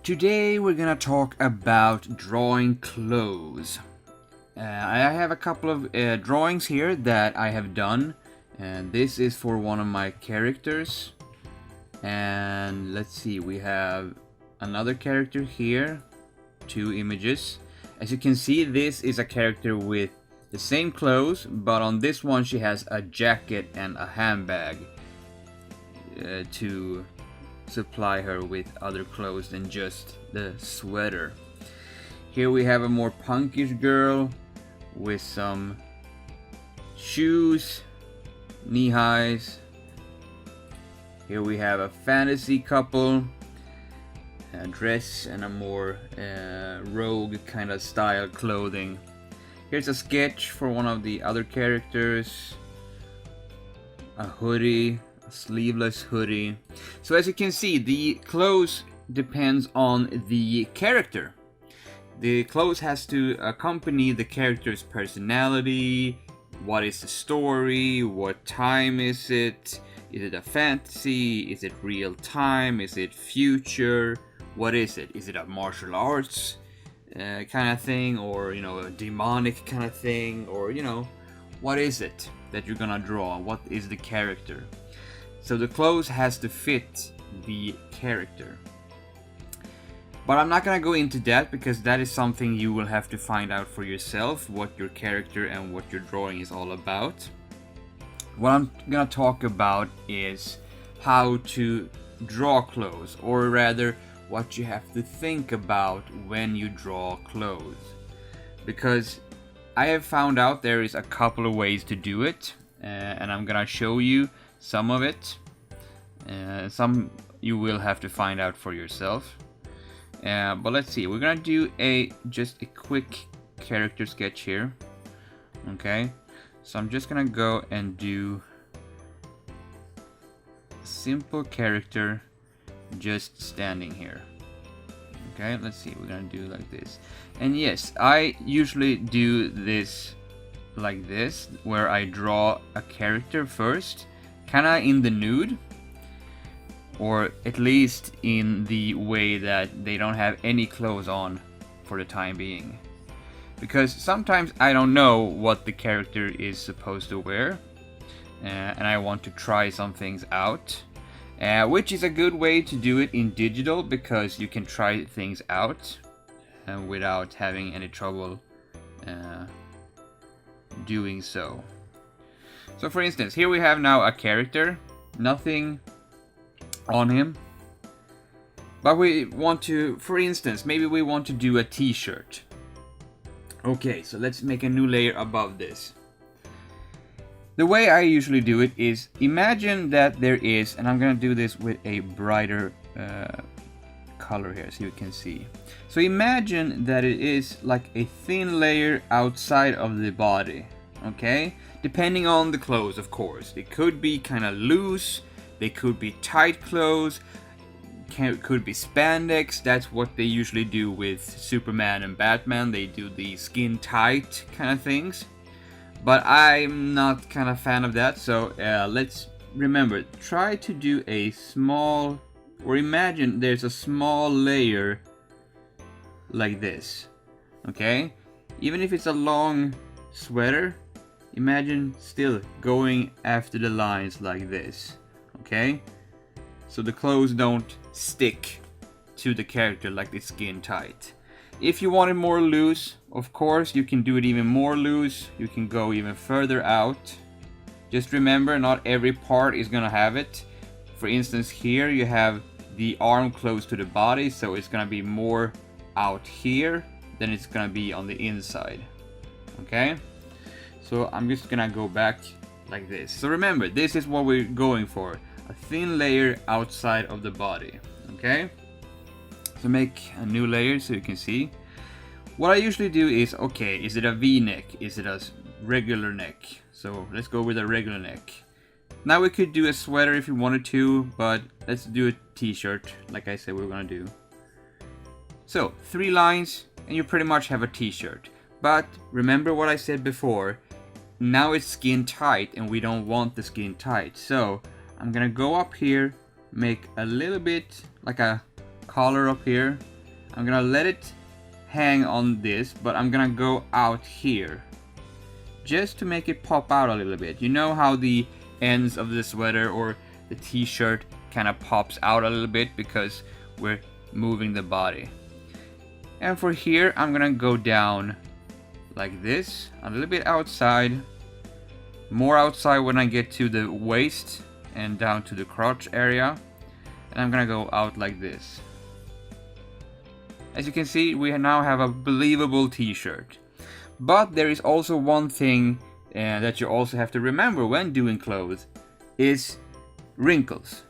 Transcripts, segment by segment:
Today we're gonna talk about drawing clothes. I have a couple of drawings here that I have done, and this is for one of my characters. And let's see, we have another character here, 2 images. As you can see, this is a character with the same clothes, but on this one she has a jacket and a handbag to supply her with other clothes than just the sweater. Here we have a more punkish girl with some shoes, knee highs. Here we have a fantasy couple, a dress and a more rogue kind of style clothing. Here's a sketch for one of the other characters, a hoodie, a sleeveless hoodie. So as you can see, the clothes depends on the character. The clothes has to accompany the character's personality. What is the story? What time is it? Is it a fantasy? Is it real time? Is it future? What is it? Is it a martial arts kind of thing, or a demonic kind of thing, or what is it that you're gonna draw? What is the character? So the clothes has to fit the character. But I'm not gonna go into that because that is something you will have to find out for yourself, what your character and what your drawing is all about. What I'm gonna talk about is how to draw clothes, or rather what you have to think about when you draw clothes. Because I have found out there is a couple of ways to do it, and I'm gonna show you some of it. Some you will have to find out for yourself. But let's see, we're gonna do just a quick character sketch here. Okay, so I'm just gonna go and do a simple character just standing here. Okay, let's see, we're gonna do like this. And yes, I usually do this like this, where I draw a character first, kinda in the nude, or at least in the way that they don't have any clothes on for the time being. Because sometimes I don't know what the character is supposed to wear, and I want to try some things out. Which is a good way to do it in digital, because you can try things out without having any trouble doing so. So for instance, here we have now a character, nothing on him, but we want to, for instance, maybe we want to do a t-shirt. Okay, so let's make a new layer above this. The way I usually do it is, imagine that there is, and I'm gonna do this with a brighter color here so you can see. So imagine that it is like a thin layer outside of the body, okay? Depending on the clothes, of course. It could be kind of loose, they could be tight clothes, could be spandex. That's what they usually do with Superman and Batman. They do the skin tight kind of things. But I'm not kind of fan of that, so let's remember, try to do a small, or imagine there's a small layer like this, okay? Even if it's a long sweater, imagine still going after the lines like this, okay? So the clothes don't stick to the character like the skin tight. If you want it more loose, of course, you can do it even more loose. You can go even further out. Just remember, not every part is gonna have it. For instance, here you have the arm close to the body, so it's gonna be more out here than it's gonna be on the inside. Okay? So I'm just gonna go back like this. So remember, this is what we're going for. A thin layer outside of the body. Okay? So make a new layer so you can see. What I usually do is, okay, is it a V-neck? Is it a regular neck? So let's go with a regular neck. Now we could do a sweater if you wanted to, but let's do a t-shirt like I said we were gonna do. So 3 lines and you pretty much have a t-shirt. But remember what I said before, now it's skin tight and we don't want the skin tight. So I'm gonna go up here, make a little bit like a collar up here, I'm gonna let it hang on this, but I'm gonna go out here just to make it pop out a little bit. You know how the ends of the sweater or the t-shirt kind of pops out a little bit because we're moving the body. And for here, I'm gonna go down like this, a little bit outside, more outside when I get to the waist and down to the crotch area, and I'm gonna go out like this. As you can see, we now have a believable t-shirt. But there is also one thing that you also have to remember when doing clothes, is wrinkles.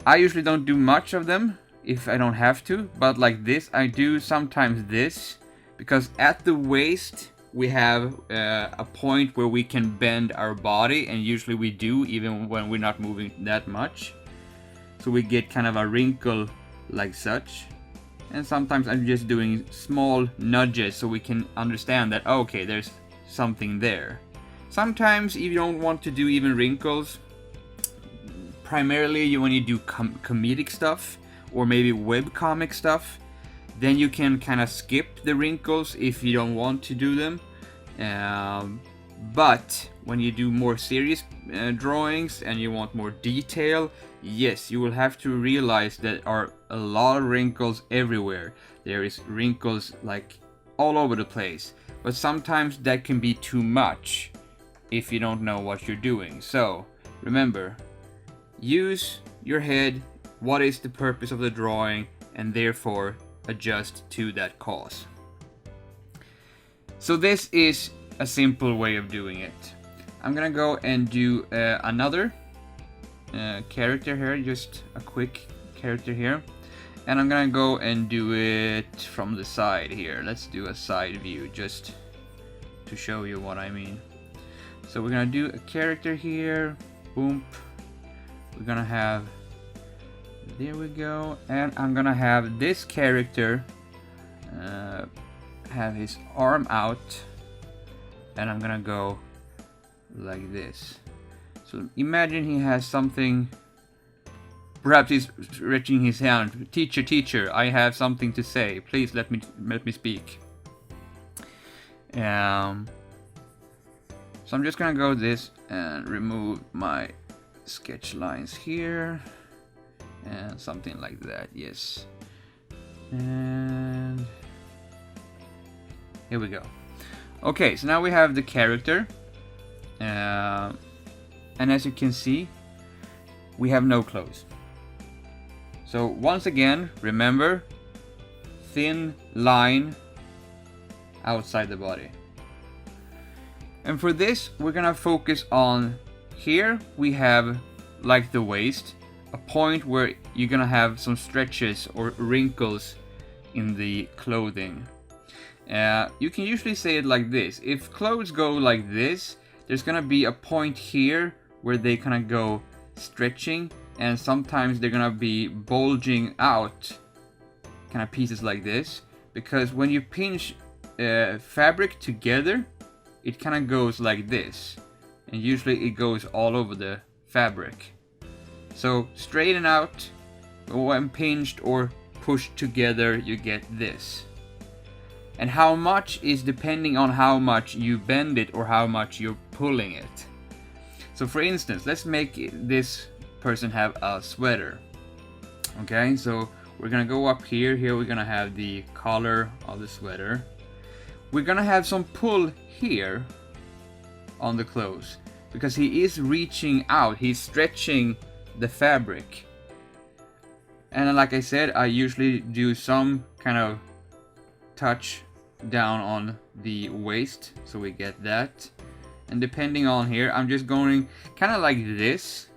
I usually don't do much of them if I don't have to, but like this, I do sometimes this, because at the waist we have a point where we can bend our body, and usually we do even when we're not moving that much. So we get kind of a wrinkle like such. And sometimes I'm just doing small nudges so we can understand that, okay, there's something there. Sometimes if you don't want to do even wrinkles, primarily when you do comedic stuff or maybe webcomic stuff, then you can kind of skip the wrinkles if you don't want to do them. But when you do more serious drawings and you want more detail, yes, you will have to realize that there are a lot of wrinkles everywhere. There is wrinkles like all over the place, but sometimes that can be too much if you don't know what you're doing. So remember, use your head, what is the purpose of the drawing, and therefore adjust to that cause. So this is a simple way of doing it. I'm gonna go and do another character here, just a quick character here, and I'm gonna go and do it from the side here. Let's do a side view just to show you what I mean. So we're gonna do a character here, boom, we're gonna have, there we go, and I'm gonna have this character have his arm out, and I'm gonna go like this. So imagine he has something, perhaps he's stretching his hand. Teacher, teacher, I have something to say. Please let me speak. So I'm just gonna go this and remove my sketch lines here and something like that. Yes. And here we go. Okay, so now we have the character. And as you can see, we have no clothes. So once again, remember, thin line outside the body. And for this, we're gonna focus on here. We have, like the waist, a point where you're gonna have some stretches or wrinkles in the clothing. You can usually say it like this. If clothes go like this, there's gonna be a point here where they kind of go stretching, and sometimes they're gonna be bulging out, kind of pieces like this, because when you pinch fabric together, it kind of goes like this, and usually it goes all over the fabric. So straighten out, when pinched or pushed together, you get this. And how much is depending on how much you bend it or how much you're pulling it. So for instance, let's make this person have a sweater. Okay, so we're gonna go up here. Here we're gonna have the collar of the sweater. We're gonna have some pull here on the clothes because he is reaching out, he's stretching the fabric. And like I said, I usually do some kind of touch down on the waist, so we get that. And depending on here, I'm just going kind of like this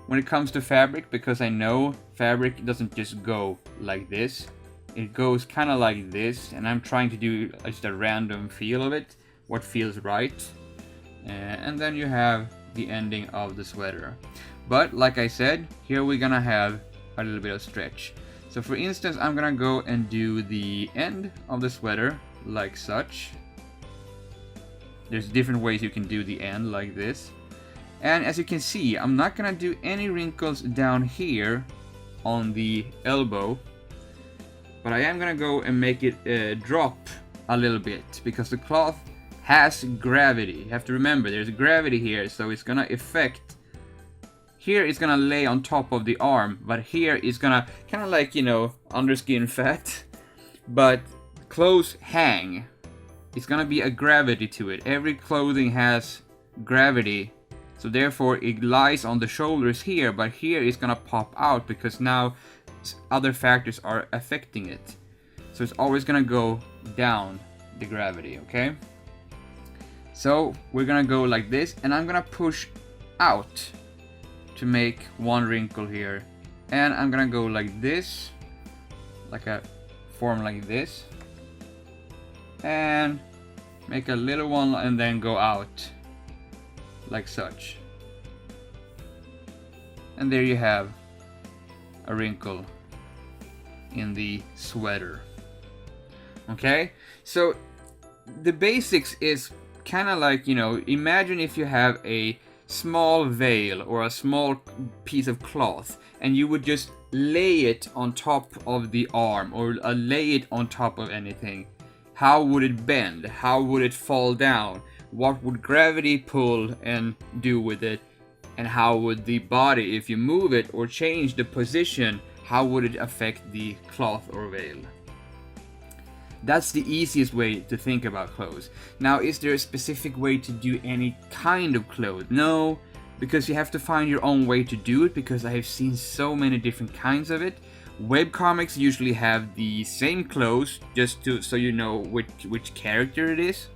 when it comes to fabric, because I know fabric doesn't just go like this. It goes kind of like this, and I'm trying to do just a random feel of it, what feels right. And then you have the ending of the sweater. But like I said, here we're gonna have a little bit of stretch. So for instance, I'm gonna go and do the end of the sweater like such. There's different ways you can do the end like this. And as you can see, I'm not gonna do any wrinkles down here on the elbow. but I am gonna go and make it drop a little bit because the cloth has gravity. You have to remember there's gravity here, so it's gonna affect. Here it's gonna lay on top of the arm, but here it's gonna kind of like, you know, underskin fat, but clothes hang. It's gonna be a gravity to it. Every clothing has gravity, so therefore it lies on the shoulders here, but here it's gonna pop out because now other factors are affecting it. So it's always gonna go down, the gravity, okay? So we're gonna go like this, and I'm gonna push out to make one wrinkle here, and I'm gonna go like this, like a form like this, and make a little one and then go out like such, and there you have a wrinkle in the sweater. Okay, so the basics is kind of like, you know, imagine if you have a small veil or a small piece of cloth and you would just lay it on top of the arm or lay it on top of anything. How would it bend? How would it fall down? What would gravity pull and do with it? And how would the body, if you move it or change the position, how would it affect the cloth or veil? That's the easiest way to think about clothes. Now, is there a specific way to do any kind of clothes? No, because you have to find your own way to do it, because I have seen so many different kinds of it. Webcomics usually have the same clothes, just so you know which character it is.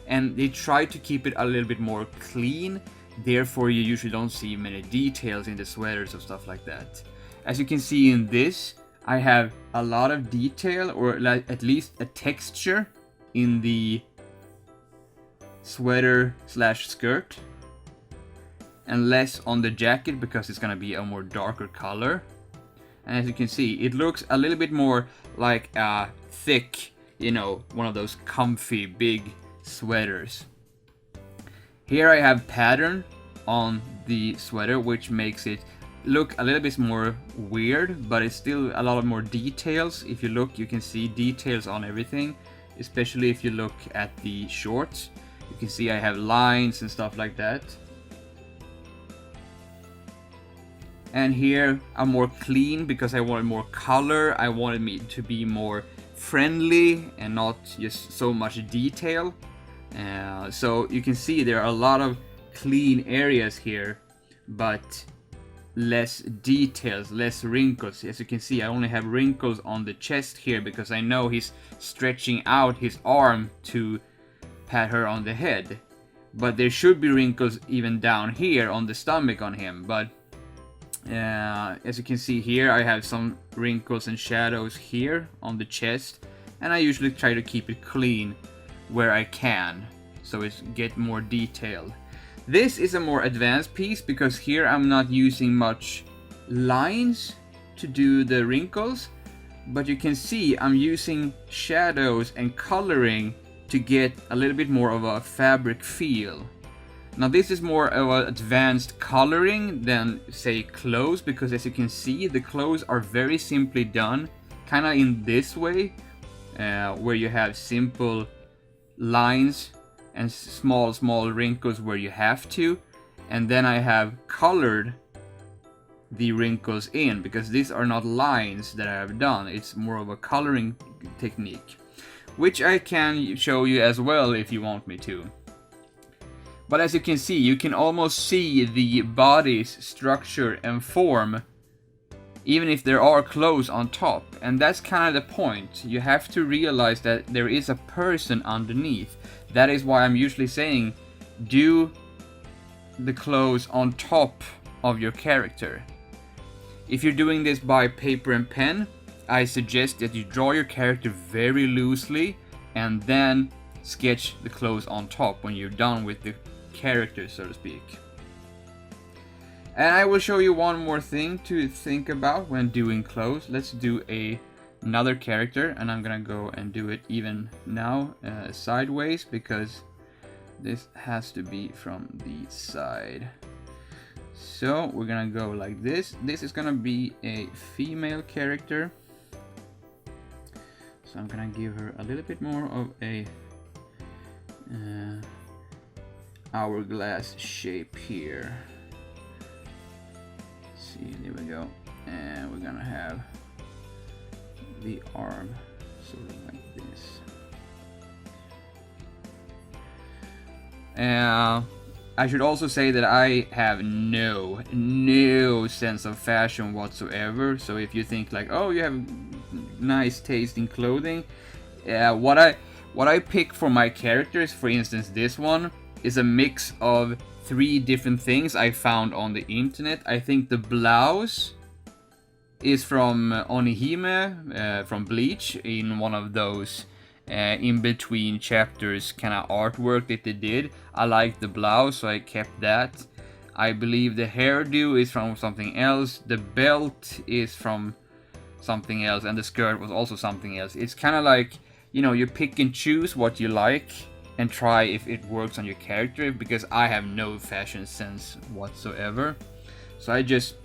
And they try to keep it a little bit more clean, therefore you usually don't see many details in the sweaters or stuff like that. As you can see in this, I have a lot of detail, or at least a texture, in the sweater slash skirt, and less on the jacket because it's gonna be a more darker color. And as you can see, it looks a little bit more like a thick, you know, one of those comfy big sweaters. Here I have pattern on the sweater, which makes it look a little bit more weird, but it's still a lot of more details. If you look, you can see details on everything, especially if you look at the shorts. You can see I have lines and stuff like that. And here I'm more clean because I wanted more color. I wanted me to be more friendly and not just so much detail. So you can see there are a lot of clean areas here, but less details, less wrinkles. As you can see, I only have wrinkles on the chest here because I know he's stretching out his arm to pat her on the head. But there should be wrinkles even down here on the stomach on him. But as you can see here, I have some wrinkles and shadows here on the chest, and I usually try to keep it clean where I can, so it's get more detail. This is a more advanced piece because here I'm not using much lines to do the wrinkles, but you can see I'm using shadows and coloring to get a little bit more of a fabric feel. Now this is more of an advanced coloring than, say, clothes, because as you can see, the clothes are very simply done, kind of in this way, where you have simple lines and small wrinkles where you have to, and then I have colored the wrinkles in, because these are not lines that I have done, it's more of a coloring technique, which I can show you as well if you want me to. But as you can see, you can almost see the body's structure and form even if there are clothes on top, and that's kind of the point. You have to realize that there is a person underneath. That is why I'm usually saying do the clothes on top of your character. If you're doing this by paper and pen, I suggest that you draw your character very loosely and then sketch the clothes on top when you're done with the character, so to speak. And I will show you one more thing to think about when doing clothes. Let's do another character, and I'm gonna go and do it even now sideways, because this has to be from the side. So we're gonna go like this. This is gonna be a female character. So I'm gonna give her a little bit more of a hourglass shape here. See, there we go. And we're gonna have the arm sort of like this. I should also say that I have no sense of fashion whatsoever. So if you think like, oh, you have nice taste in clothing, what I pick for my characters, for instance, this one is a mix of 3 different things I found on the internet. I think the blouse is from Onihime, from Bleach, in one of those in between chapters kind of artwork that they did. I like the blouse, so I kept that. I believe the hairdo is from something else, the belt is from something else, and the skirt was also something else. It's kind of like, you know, you pick and choose what you like and try if it works on your character, because I have no fashion sense whatsoever. So I just,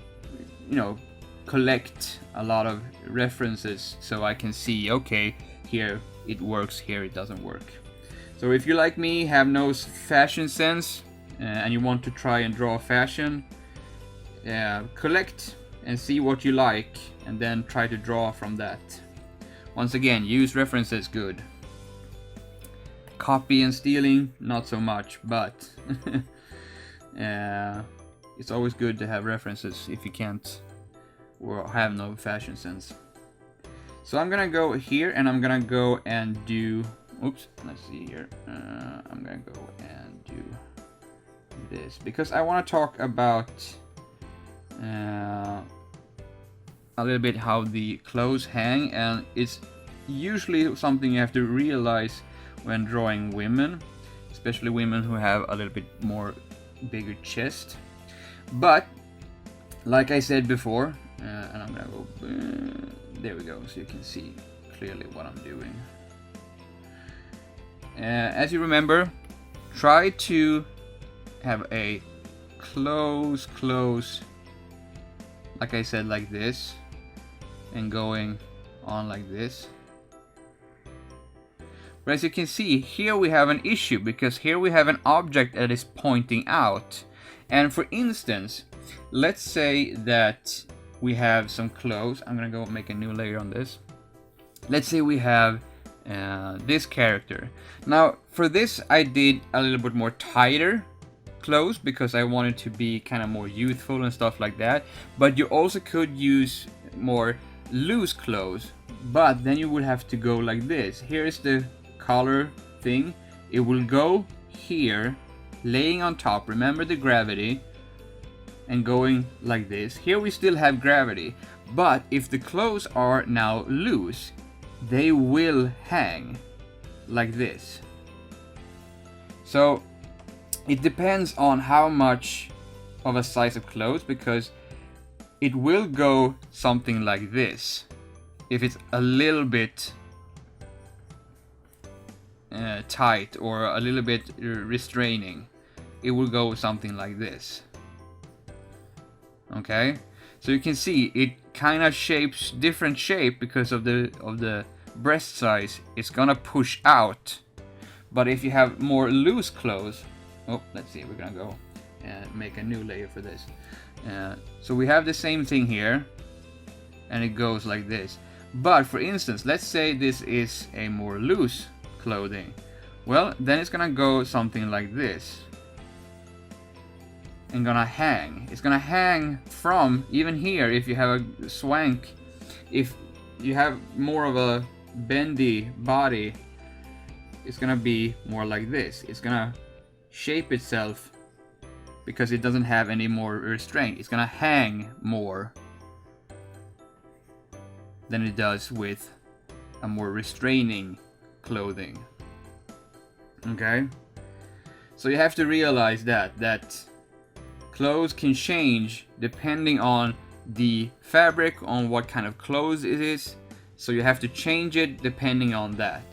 you know, collect a lot of references so I can see, okay, here it works, here it doesn't work. So if you, like me, have no fashion sense and you want to try and draw fashion, collect and see what you like and then try to draw from that. Once again, use references good. Copy and stealing, not so much, but it's always good to have references if you can't or have no fashion sense. So I'm gonna go here and I'm gonna go and do, oops, let's see here. I'm gonna go and do this because I want to talk about a little bit how the clothes hang, and it's usually something you have to realize when drawing women, especially women who have a little bit more bigger chest. But like I said before, and I'm gonna go there we go, so you can see clearly what I'm doing. As you remember, try to have a close, like I said, like this, and going on like this. But as you can see, here we have an issue, because here we have an object that is pointing out. And for instance, let's say that we have some clothes. I'm gonna go make a new layer on this. Let's say we have this character. Now for this I did a little bit more tighter clothes because I wanted to be kind of more youthful and stuff like that. But you also could use more loose clothes, but then you would have to go like this. Here's the collar thing. It will go here, laying on top, remember the gravity, and going like this. Here we still have gravity, but if the clothes are now loose, they will hang like this. So it depends on how much of a size of clothes, because it will go something like this. If it's a little bit tight or a little bit restraining, it will go something like this. Okay, so you can see it kind of shapes different shape because of the breast size. It's gonna push out. But if you have more loose clothes, oh, let's see, we're gonna go and make a new layer for this. So we have the same thing here, and it goes like this. But for instance, let's say this is a more loose clothing. Well, then it's gonna go something like this and gonna hang. It's gonna hang from even here. If you have a swank, if you have more of a bendy body, it's gonna be more like this. It's gonna shape itself because it doesn't have any more restraint. It's gonna hang more than it does with a more restraining clothing. Okay, so you have to realize that clothes can change depending on the fabric, on what kind of clothes it is. So you have to change it depending on that.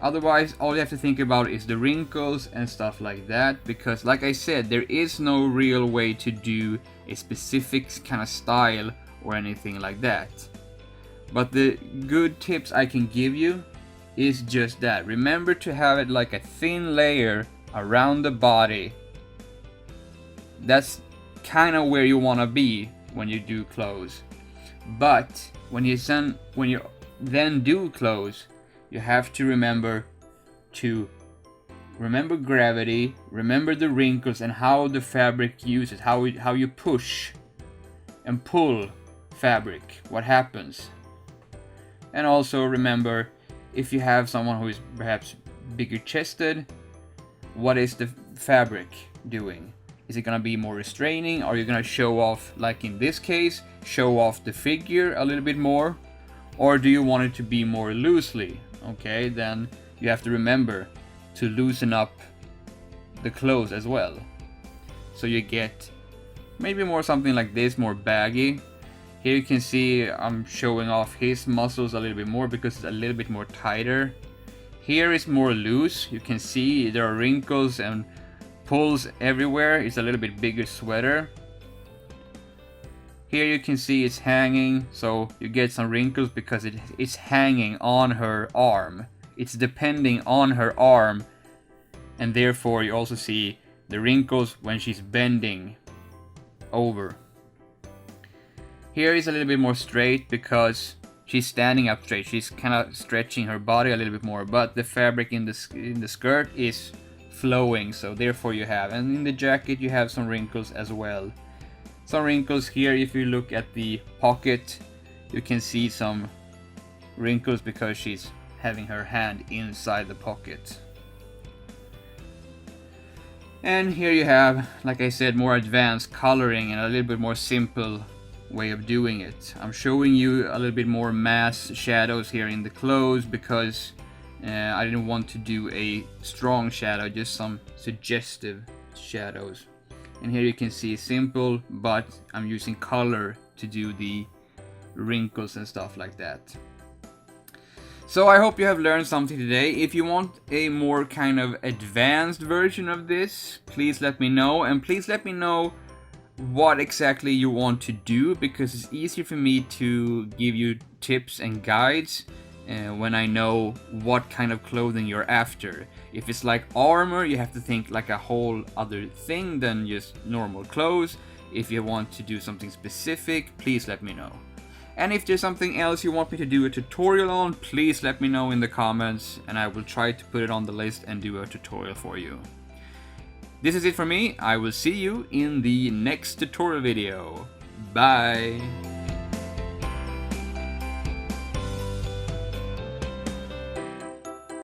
Otherwise, all you have to think about is the wrinkles and stuff like that, because like I said, there is no real way to do a specific kind of style or anything like that. But the good tips I can give you is just that. Remember to have it like a thin layer around the body. That's kind of where you want to be when you do clothes. But when you then do clothes, you have to remember gravity, remember the wrinkles and how the fabric uses, how you push and pull fabric, what happens. And also remember, if you have someone who is perhaps bigger chested, what is the fabric doing? Is it gonna be more restraining? Are you gonna show off, like in this case, show off the figure a little bit more? Or do you want it to be more loosely? Okay, then you have to remember to loosen up the clothes as well. So you get maybe more something like this, more baggy. Here you can see I'm showing off his muscles a little bit more because it's a little bit more tighter. Here is more loose. You can see there are wrinkles and pulls everywhere. It's a little bit bigger sweater. Here you can see it's hanging, so you get some wrinkles because it's hanging on her arm. It's depending on her arm, and therefore you also see the wrinkles when she's bending over. Here is a little bit more straight because she's standing up straight. She's kind of stretching her body a little bit more, but the fabric in the skirt is flowing, so therefore you have, and in the jacket you have some wrinkles as well. Some wrinkles here. If you look at the pocket, you can see some wrinkles because she's having her hand inside the pocket. And here you have, like I said, more advanced coloring and a little bit more simple way of doing it. I'm showing you a little bit more mass shadows here in the clothes because I didn't want to do a strong shadow, just some suggestive shadows. And here you can see simple, but I'm using color to do the wrinkles and stuff like that. So I hope you have learned something today. If you want a more kind of advanced version of this, please let me know, and please let me know what exactly you want to do, because it's easier for me to give you tips and guides when I know what kind of clothing you're after. If it's like armor, you have to think like a whole other thing than just normal clothes. If you want to do something specific, please let me know. And if there's something else you want me to do a tutorial on, please let me know in the comments and I will try to put it on the list and do a tutorial for you. This is it for me. I will see you in the next tutorial video. Bye!